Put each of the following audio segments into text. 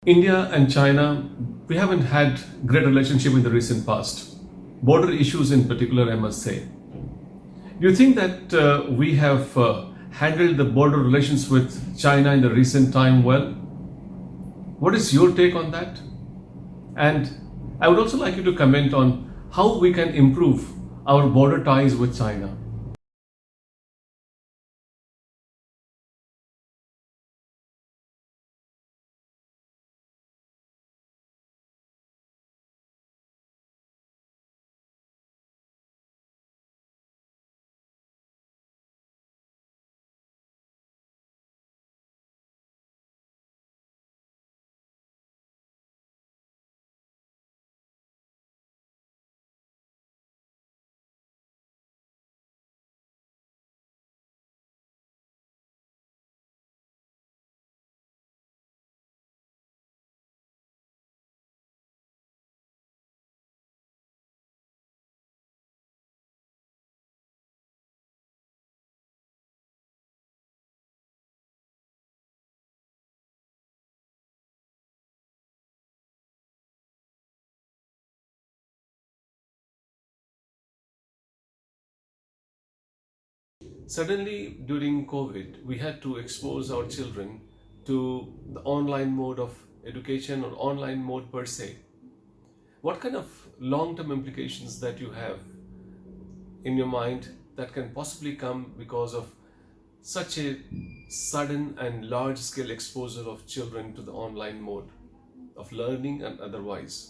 India and China, we haven't had great relationship in the recent past. Border issues in particular, I must say. Do you think that we have handled the border relations with China in the recent time well? What is your take on that? And I would also like you to comment on how we can improve our border ties with China. Suddenly, during COVID, we had to expose our children to the online mode of education or online mode per se. What kind of long-term implications that you have in your mind that can possibly come because of such a sudden and large-scale exposure of children to the online mode of learning and otherwise?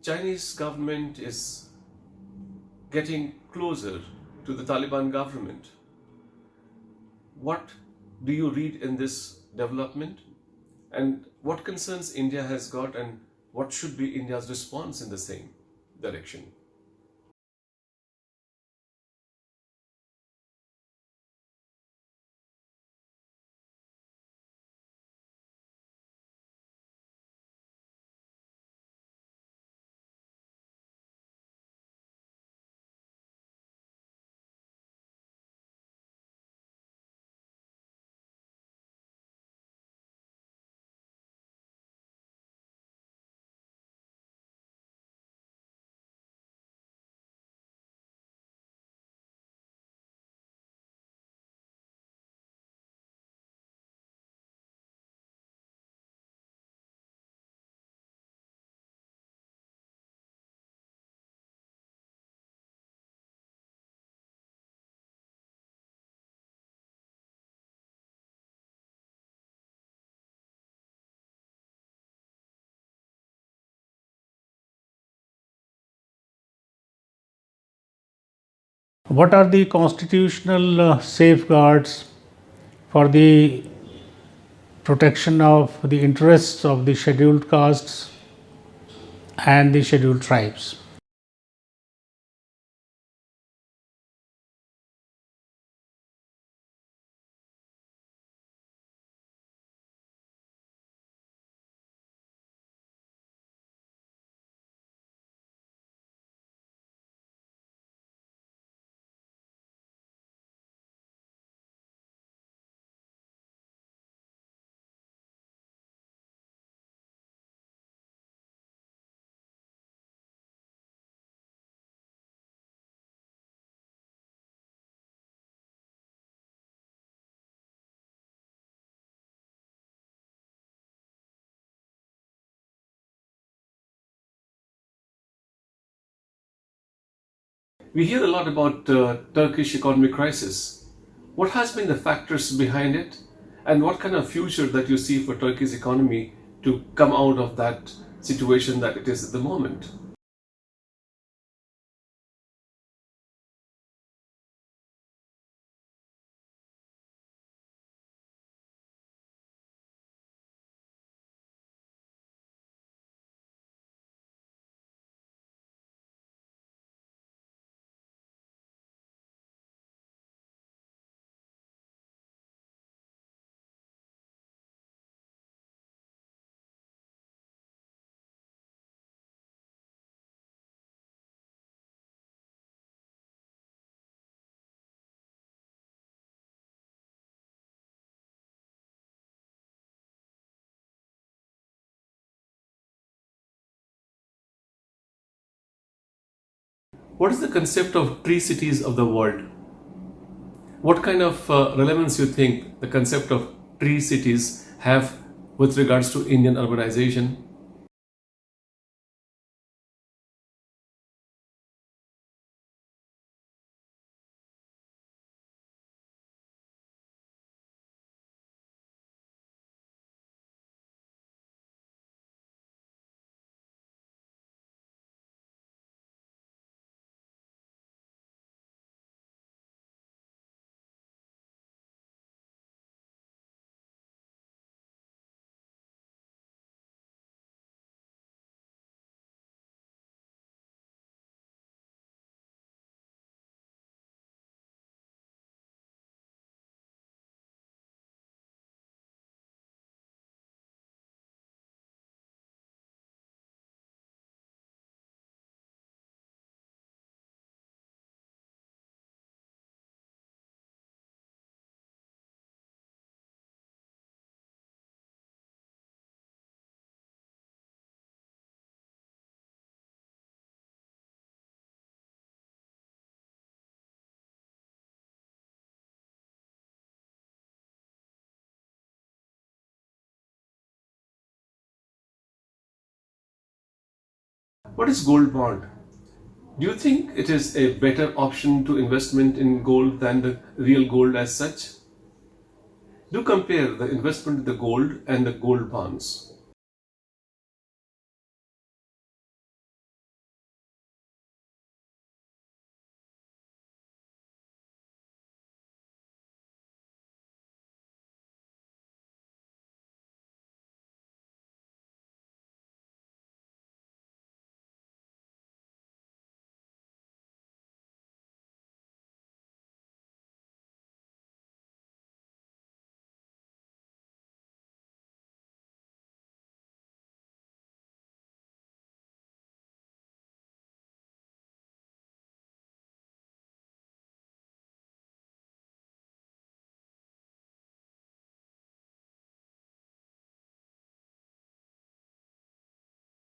Chinese government is getting closer to the Taliban government. What do you read in this development? And what concerns India has got, and what should be India's response in the same direction? What are the constitutional safeguards for the protection of the interests of the scheduled castes and the scheduled tribes? We hear a lot about Turkish economic crisis. What has been the factors behind it, and what kind of future that you see for Turkey's economy to come out of that situation that it is at the moment? What is the concept of tree cities of the world? What kind of relevance you think the concept of tree cities have with regards to Indian urbanization? What is gold bond? Do you think it is a better option to investment in gold than the real gold as such? Do compare the investment in the gold and the gold bonds.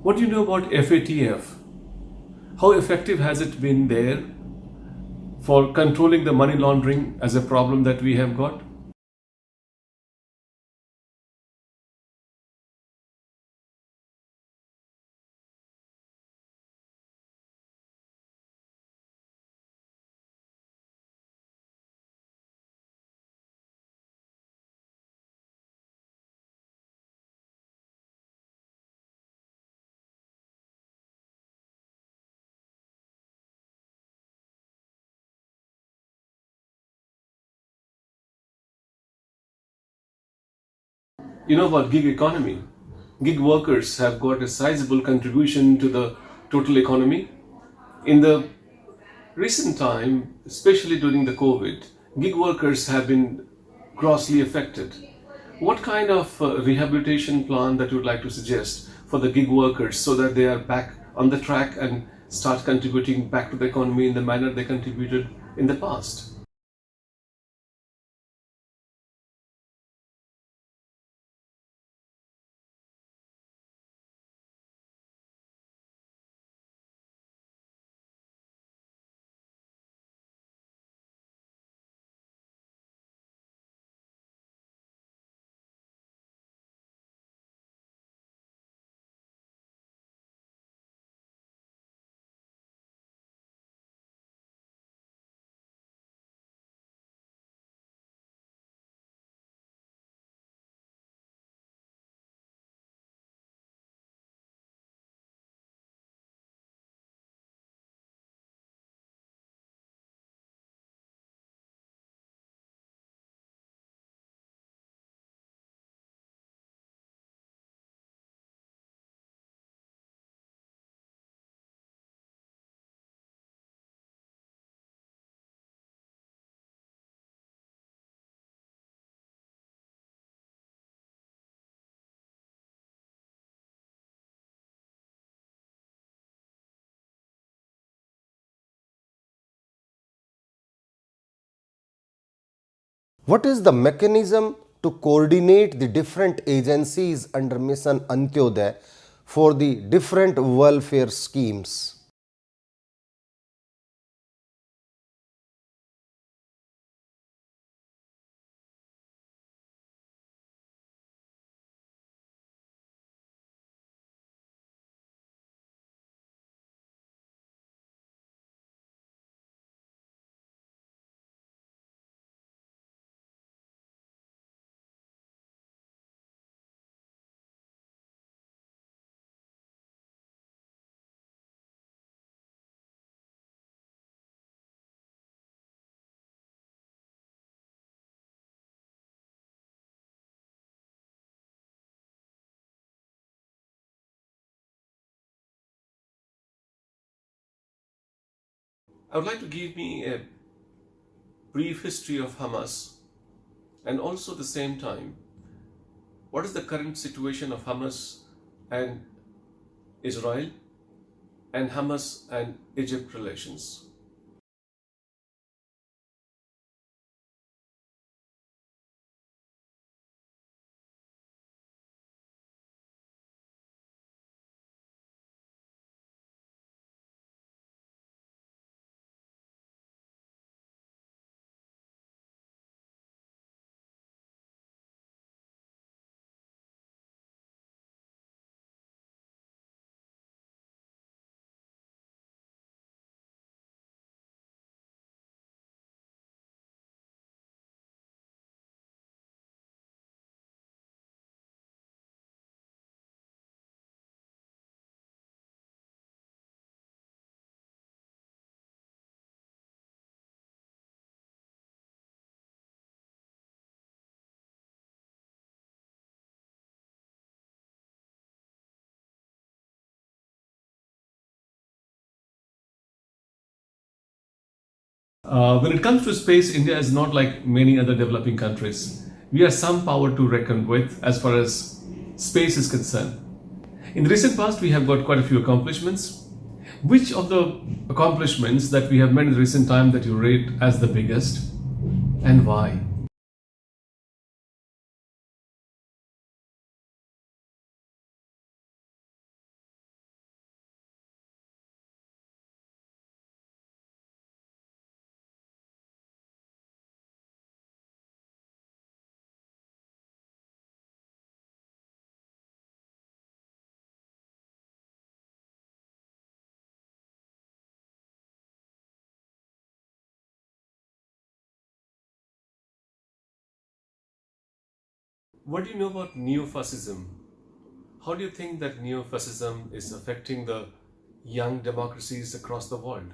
What do you know about FATF? How effective has it been there for controlling the money laundering as a problem that we have got? You know about gig economy? Gig workers have got a sizable contribution to the total economy. In the recent time, especially during the COVID, gig workers have been grossly affected. What kind of rehabilitation plan that you would like to suggest for the gig workers so that they are back on the track and start contributing back to the economy in the manner they contributed in the past? What is the mechanism to coordinate the different agencies under Mission Antyodaya for the different welfare schemes? I would like to give me a brief history of Hamas, and also at the same time, what is the current situation of Hamas and Israel and Hamas and Egypt relations. When it comes to space, India is not like many other developing countries. We are some power to reckon with as far as space is concerned. In the recent past, we have got quite a few accomplishments. Which of the accomplishments that we have made in the recent time that you rate as the biggest, and why? What do you know about neo-fascism? How do you think that neo-fascism is affecting the young democracies across the world?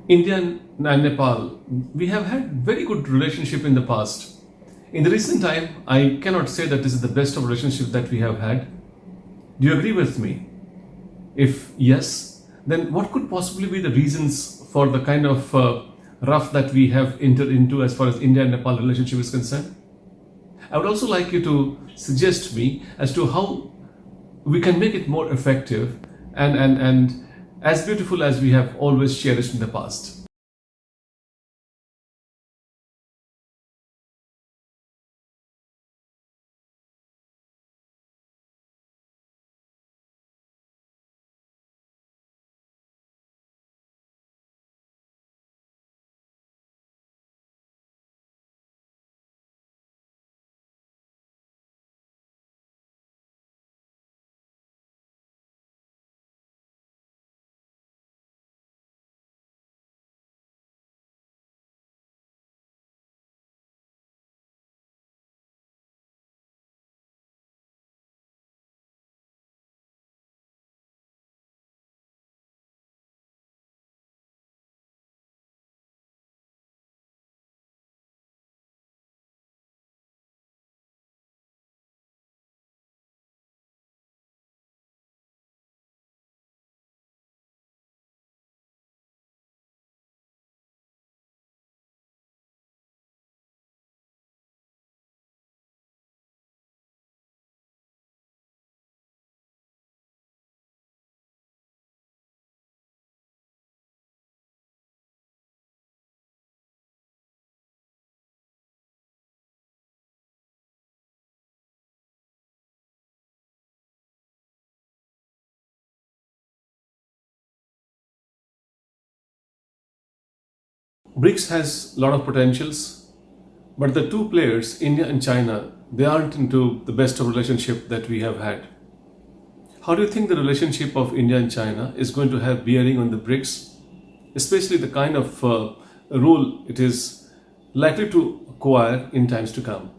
India and Nepal, we have had very good relationship in the past. In the recent time, I cannot say that this is the best of relationship that we have had. Do you agree with me? If yes, then what could possibly be the reasons for the kind of rough that we have entered into as far as India and Nepal relationship is concerned? I would also like you to suggest me as to how we can make it more effective and as beautiful as we have always cherished in the past. BRICS has a lot of potentials, but the two players, India and China, they aren't into the best of relationship that we have had. How do you think the relationship of India and China is going to have bearing on the BRICS, especially the kind of role it is likely to acquire in times to come?